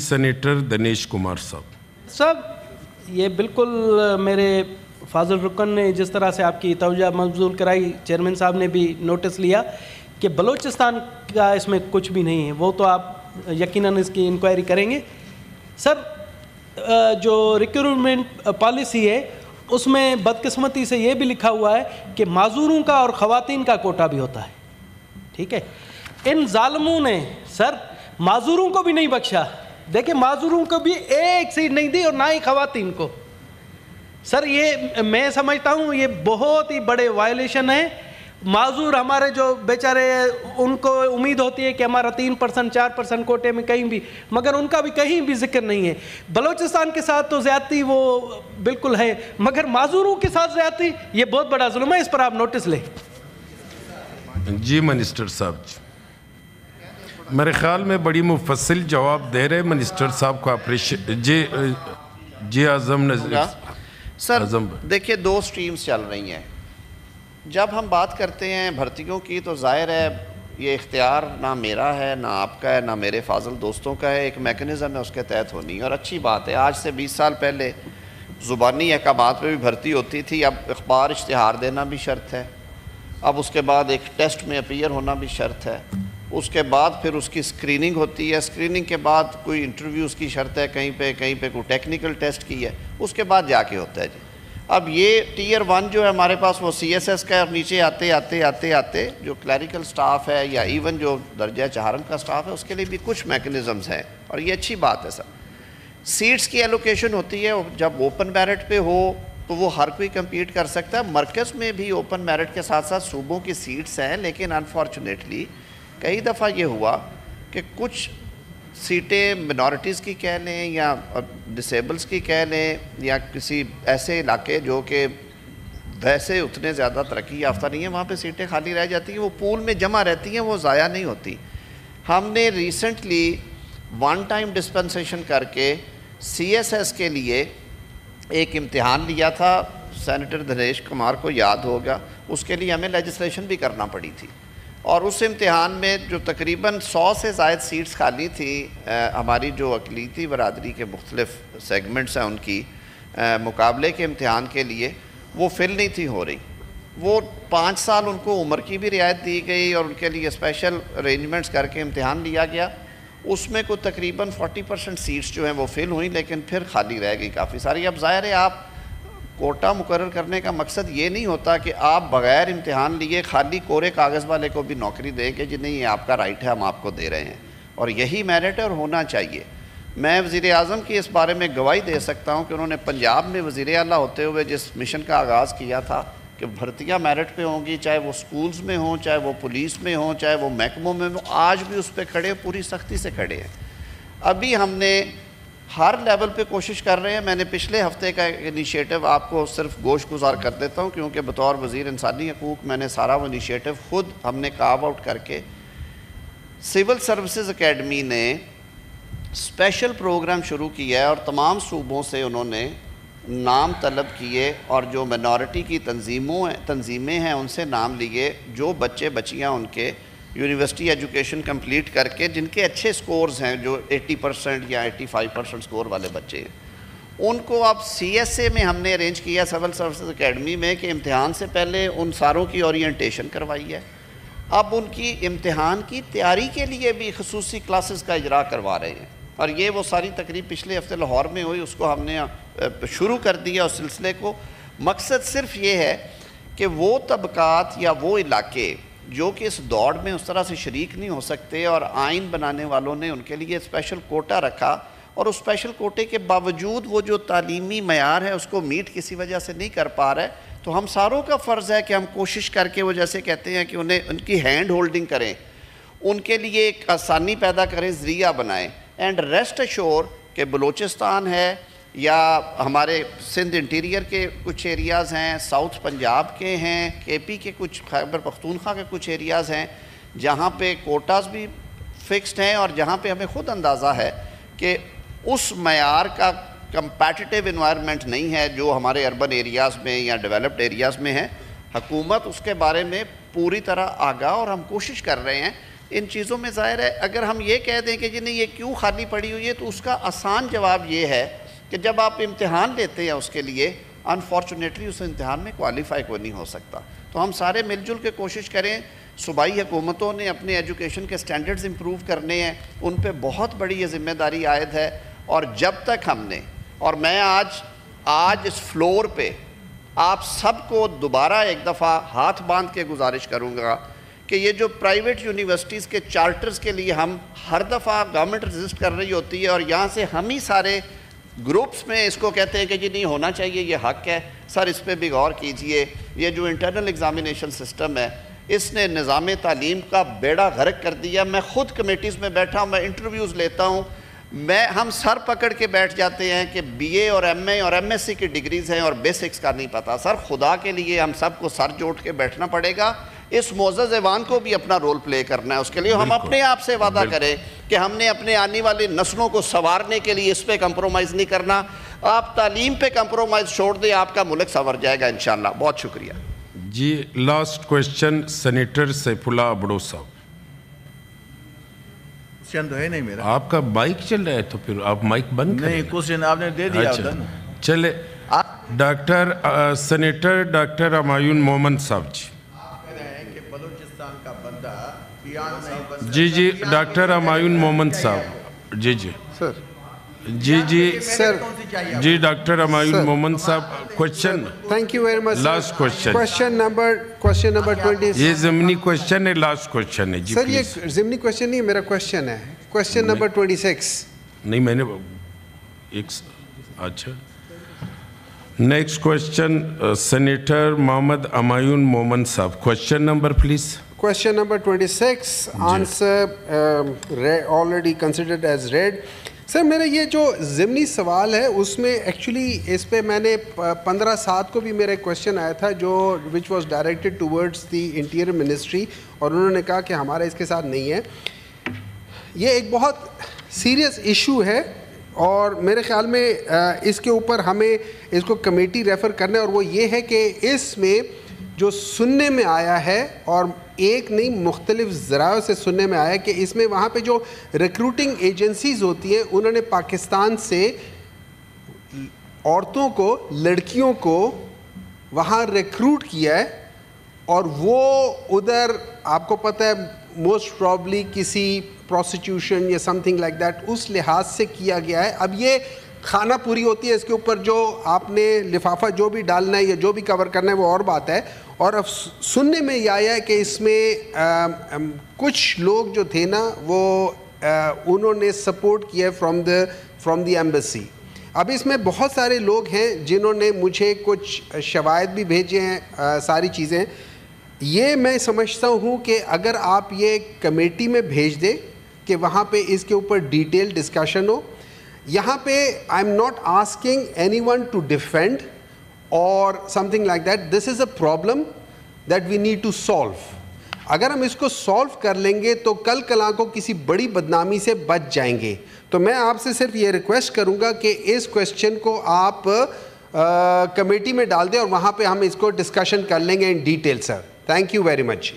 Senator Dinesh Kumar صاحب یہ بالکل میرے فاضل رکن نے جس طرح سے آپ کی توجہ مبذول کرائی، چیئرمین صاحب نے بھی نوٹس لیا کہ بلوچستان کا اس میں کچھ بھی نہیں ہے، وہ تو آپ یقیناً اس کی انکوائری کریں گے. سر جو ریکروٹمنٹ پالیسی ہے اس میں بدقسمتی سے یہ بھی لکھا ہوا ہے کہ معذوروں کا اور خواتین کا کوٹا بھی ہوتا ہے. ٹھیک ہے، ان ظالموں نے سر معذوروں کو بھی نہیں بخشا. دیکھیں معذوروں کو بھی ایک سیٹ نہیں دی اور نہ ہی خواتین کو. سر یہ میں سمجھتا ہوں یہ بہت ہی بڑے وائلیشن ہے. معذور ہمارے جو بیچارے ان کو امید ہوتی ہے کہ ہمارا 3% 4% کوٹے میں کہیں بھی، مگر ان کا بھی کہیں بھی ذکر نہیں ہے. بلوچستان کے ساتھ تو زیادتی وہ بالکل ہے، مگر معذوروں کے ساتھ زیادتی یہ بہت بڑا ظلم ہے. اس پر آپ نوٹس لیں. جی منسٹر صاحب، میرے خیال میں بڑی مفصل جواب دے رہے منسٹر صاحب کو اپریشیٹ. جی اعظم سر دیکھیے دو سٹریمز چل رہی ہیں. جب ہم بات کرتے ہیں بھرتیوں کی تو ظاہر ہے یہ اختیار نہ میرا ہے نہ آپ کا ہے نہ میرے فاضل دوستوں کا ہے. ایک میکنزم ہے اس کے تحت ہونی اور اچھی بات ہے. آج سے 20 سال پہلے زبانی احکامات پہ بھی بھرتی ہوتی تھی، اب اخبار اشتہار دینا بھی شرط ہے، اب اس کے بعد ایک ٹیسٹ میں اپیئر ہونا بھی شرط ہے، اس کے بعد پھر اس کی سکریننگ ہوتی ہے، سکریننگ کے بعد کوئی انٹرویو اس کی شرط ہے، کہیں پہ کوئی ٹیکنیکل ٹیسٹ کی ہے، اس کے بعد جا کے ہوتا ہے. جی اب یہ ٹیئر 1 جو ہے ہمارے پاس وہ سی ایس ایس کا ہے، اور نیچے آتے جو کلیریکل سٹاف ہے یا ایون جو درجہ چہارم کا سٹاف ہے اس کے لیے بھی کچھ میکنزمز ہیں اور یہ اچھی بات ہے. سر سیٹس کی ایلوکیشن ہوتی ہے، جب اوپن میرٹ پہ ہو تو وہ ہر کوئی کمپیٹ کر سکتا ہے. مرکز میں بھی اوپن میرٹ کے ساتھ ساتھ صوبوں کی سیٹس ہیں، لیکن انفارچونیٹلی کئی دفعہ یہ ہوا کہ کچھ سیٹیں منورٹیز کی کہہ لیں یا ڈسیبلز کی کہہ لیں یا کسی ایسے علاقے جو کہ ویسے اتنے زیادہ ترقی یافتہ نہیں ہیں، وہاں پہ سیٹیں خالی رہ جاتی ہیں، وہ پول میں جمع رہتی ہیں، وہ ضائع نہیں ہوتی. ہم نے ریسنٹلی ون ٹائم ڈسپنسیشن کر کے سی ایس ایس کے لیے ایک امتحان لیا تھا. سینیٹر دنیش کمار کو یاد ہوگا، اس کے لیے ہمیں لیجسلیشن بھی کرنا پڑی تھی، اور اس امتحان میں جو تقریباً 100 سے زائد سیٹس خالی تھی ہماری جو اقلیتی برادری کے مختلف سیگمنٹس ہیں ان کی مقابلے کے امتحان کے لیے وہ فل نہیں تھی ہو رہی. وہ 5 سال ان کو عمر کی بھی رعایت دی گئی اور ان کے لیے اسپیشل ارینجمنٹس کر کے امتحان لیا گیا. اس میں کوئی تقریباً 40% سیٹس جو ہیں وہ فل ہوئیں، لیکن پھر خالی رہ گئی کافی ساری. اب ظاہر ہے آپ کوٹا مقرر کرنے کا مقصد یہ نہیں ہوتا کہ آپ بغیر امتحان لیے خالی کورے کاغذ والے کو بھی نوکری دیں کہ جی نہیں یہ آپ کا رائٹ ہے ہم آپ کو دے رہے ہیں، اور یہی میرٹ ہے اور ہونا چاہیے. میں وزیر اعظم کی اس بارے میں گواہی دے سکتا ہوں کہ انہوں نے پنجاب میں وزیر اعلیٰ ہوتے ہوئے جس مشن کا آغاز کیا تھا کہ بھرتیاں میرٹ پہ ہوں گی، چاہے وہ سکولز میں ہوں، چاہے وہ پولیس میں ہوں، چاہے وہ محکموں میں ہوں، آج بھی اس پہ کھڑے پوری سختی سے کھڑے ہیں. ابھی ہم نے ہر لیول پہ کوشش کر رہے ہیں. میں نے پچھلے ہفتے کا انیشیٹو آپ کو صرف گوشت گزار کر دیتا ہوں کیونکہ بطور وزیر انسانی حقوق میں نے سارا وہ انیشیٹو خود ہم نے کارو آؤٹ کر کے سول سروسز اکیڈمی نے اسپیشل پروگرام شروع کیا ہے اور تمام صوبوں سے انہوں نے نام طلب کیے اور جو منورٹی کی تنظیمیں ہیں ان سے نام لیے، جو بچے بچیاں ان کے یونیورسٹی ایجوکیشن کمپلیٹ کر کے جن کے اچھے سکورز ہیں، جو 80% یا 85% سکور والے بچے ہیں، ان کو اب سی ایس اے میں ہم نے ارینج کیا سول سروسز اکیڈمی میں کہ امتحان سے پہلے ان ساروں کی اورینٹیشن کروائی ہے. اب ان کی امتحان کی تیاری کے لیے بھی خصوصی کلاسز کا اجرا کروا رہے ہیں، اور یہ وہ ساری تقریب پچھلے ہفتے لاہور میں ہوئی، اس کو ہم نے شروع کر دیا اس سلسلے کو. مقصد صرف یہ ہے کہ وہ طبقات یا وہ علاقے جو کہ اس دوڑ میں اس طرح سے شریک نہیں ہو سکتے، اور آئین بنانے والوں نے ان کے لیے اسپیشل کوٹا رکھا، اور اس اسپیشل کوٹے کے باوجود وہ جو تعلیمی معیار ہے اس کو میٹ کسی وجہ سے نہیں کر پا رہے، تو ہم ساروں کا فرض ہے کہ ہم کوشش کر کے وہ جیسے کہتے ہیں کہ ان کی ہینڈ ہولڈنگ کریں، ان کے لیے ایک آسانی پیدا کریں، ذریعہ بنائیں. اینڈ ریسٹ ایشور کہ بلوچستان ہے یا ہمارے سندھ انٹیریئر کے کچھ ایریاز ہیں، ساؤتھ پنجاب کے ہیں، کے پی کے کچھ، خیبر پختونخوا کے کچھ ایریاز ہیں جہاں پہ کوٹاز بھی فکسڈ ہیں، اور جہاں پہ ہمیں خود اندازہ ہے کہ اس معیار کا کمپیٹیٹیو انوائرمنٹ نہیں ہے جو ہمارے اربن ایریاز میں یا ڈیولپڈ ایریاز میں ہے. حکومت اس کے بارے میں پوری طرح آگاہ، اور ہم کوشش کر رہے ہیں ان چیزوں میں ظاہر ہے اگر ہم یہ کہہ دیں کہ جی نہیں یہ کیوں خالی پڑی ہوئی ہے، تو اس کا آسان جواب یہ ہے کہ جب آپ امتحان لیتے ہیں اس کے لیے انفارچونیٹلی اس امتحان میں کوالیفائی کوئی نہیں ہو سکتا. تو ہم سارے مل جل کے کوشش کریں. صوبائی حکومتوں نے اپنے ایجوکیشن کے سٹینڈرڈز امپروو کرنے ہیں، ان پہ بہت بڑی یہ ذمہ داری عائد ہے. اور جب تک ہم نے، اور میں آج اس فلور پہ آپ سب کو دوبارہ ایک دفعہ ہاتھ باندھ کے گزارش کروں گا کہ یہ جو پرائیویٹ یونیورسٹیز کے چارٹرز کے لیے ہم ہر دفعہ گورنمنٹ رجسٹ کر رہی ہوتی ہے اور یہاں سے ہم ہی سارے گروپس میں اس کو کہتے ہیں کہ جی نہیں ہونا چاہیے، یہ حق ہے. سر اس پہ بھی غور کیجئے. یہ جو انٹرنل ایگزامینیشن سسٹم ہے اس نے نظام تعلیم کا بیڑا غرق کر دیا. میں خود کمیٹیز میں بیٹھا ہوں، میں انٹرویوز لیتا ہوں، ہم سر پکڑ کے بیٹھ جاتے ہیں کہ بی اے اور ایم اے اور ایم ایس سی کی ڈگریز ہیں اور بیسکس کا نہیں پتا. سر خدا کے لیے ہم سب کو سر جوڑ کے بیٹھنا پڑے گا. اس معزز ایوان کو بھی اپنا رول پلے کرنا ہے. اس کے لیے ہم اپنے آپ سے وعدہ کریں کہ ہم نے اپنے آنے والی نسلوں کو سنوارنے کے لیے اس پہ کمپرومائز نہیں کرنا. آپ تعلیم پہ کمپرومائز چھوڑ دیں، آپ کا ملک سنور جائے گا انشاءاللہ. بہت شکریہ. جی last question senator Saif Ullah Abro صاحب. کوشچن تو ہے نہیں میرا. آپ کا مائک چل رہا ہے تو پھر آپ مائک بند کریں. نہیں کوشچن آپ نے دے دیا اچھا ہوتا نا. چلے ڈاکٹر سینیٹر ڈاکٹر ہمایون مومن صاحب جی. آپ کہہ رہے ہیں کہ بلوچستان کا بندہ پیان نہیں بن جی جی ڈاکٹر ہمایون مومن صاحب. جی جی سر. جی جی سر. جی ڈاکٹر ہمایون مومن صاحب question. Thank you very much. Last question. Question number 20. یہ ضمنی کویسچن ہے، لاسٹ کویسچن ہے جی. سر یہ ضمنی کویسچن نہیں، میرا کویسچن ہے. Question number 26. نہیں میں نے ایک اچھا. نیکسٹ کویسچن سینیٹر محمد ہمایون مومن صاحب. Question number please. Question number 26, answer already considered as read. سر میرا یہ جو ضمنی سوال ہے اس میں ایکچولی اس پہ میں نے 15/7 کو بھی میرا ایک کویسچن آیا تھا جو which was directed towards the Interior Ministry اور انہوں نے کہا کہ ہمارا اس کے ساتھ نہیں ہے. یہ ایک بہت سیریس ایشو ہے اور میرے خیال میں اس کے اوپر ہمیں اس کو کمیٹی ریفر کرنا ہے. اور وہ یہ ہے کہ اس میں جو سننے میں آیا ہے اور ایک نہیں مختلف ذرائع سے سننے میں آیا کہ اس میں وہاں پہ جو ریکروٹنگ ایجنسیز ہوتی ہیں انہوں نے پاکستان سے عورتوں کو، لڑکیوں کو وہاں ریکروٹ کیا ہے اور وہ ادھر آپ کو پتہ ہے موسٹ پرابلی کسی پروسٹیوشن یا سم تھنگ لائک دیٹ اس لحاظ سے کیا گیا ہے. اب یہ کھانا پوری ہوتی ہے، اس کے اوپر جو آپ نے لفافہ جو بھی ڈالنا ہے یا جو بھی کور کرنا ہے وہ اور بات ہے. اور اب سننے میں یہ آیا ہے کہ اس میں کچھ لوگ جو تھے نا وہ انہوں نے سپورٹ کیا فرام دی ایمبیسی. اب اس میں بہت سارے لوگ ہیں جنہوں نے مجھے کچھ شواہد بھی بھیجے ہیں، ساری چیزیں. یہ میں سمجھتا ہوں کہ اگر آپ یہ کمیٹی میں بھیج دیں کہ وہاں پہ اس کے اوپر ڈیٹیل ڈسکشن ہو. یہاں پہ I am not asking anyone to defend اور something like that. This is a problem that we need to solve. اگر ہم اس کو سالو کر لیں گے تو کل کلاں کو کسی بڑی بدنامی سے بچ جائیں گے. تو میں آپ سے صرف یہ ریکویسٹ کروں گا کہ اس کویسچن کو آپ کمیٹی میں ڈال دیں اور وہاں پہ ہم اس کو ڈسکشن کر لیں گے in detail. Sir thank you very much.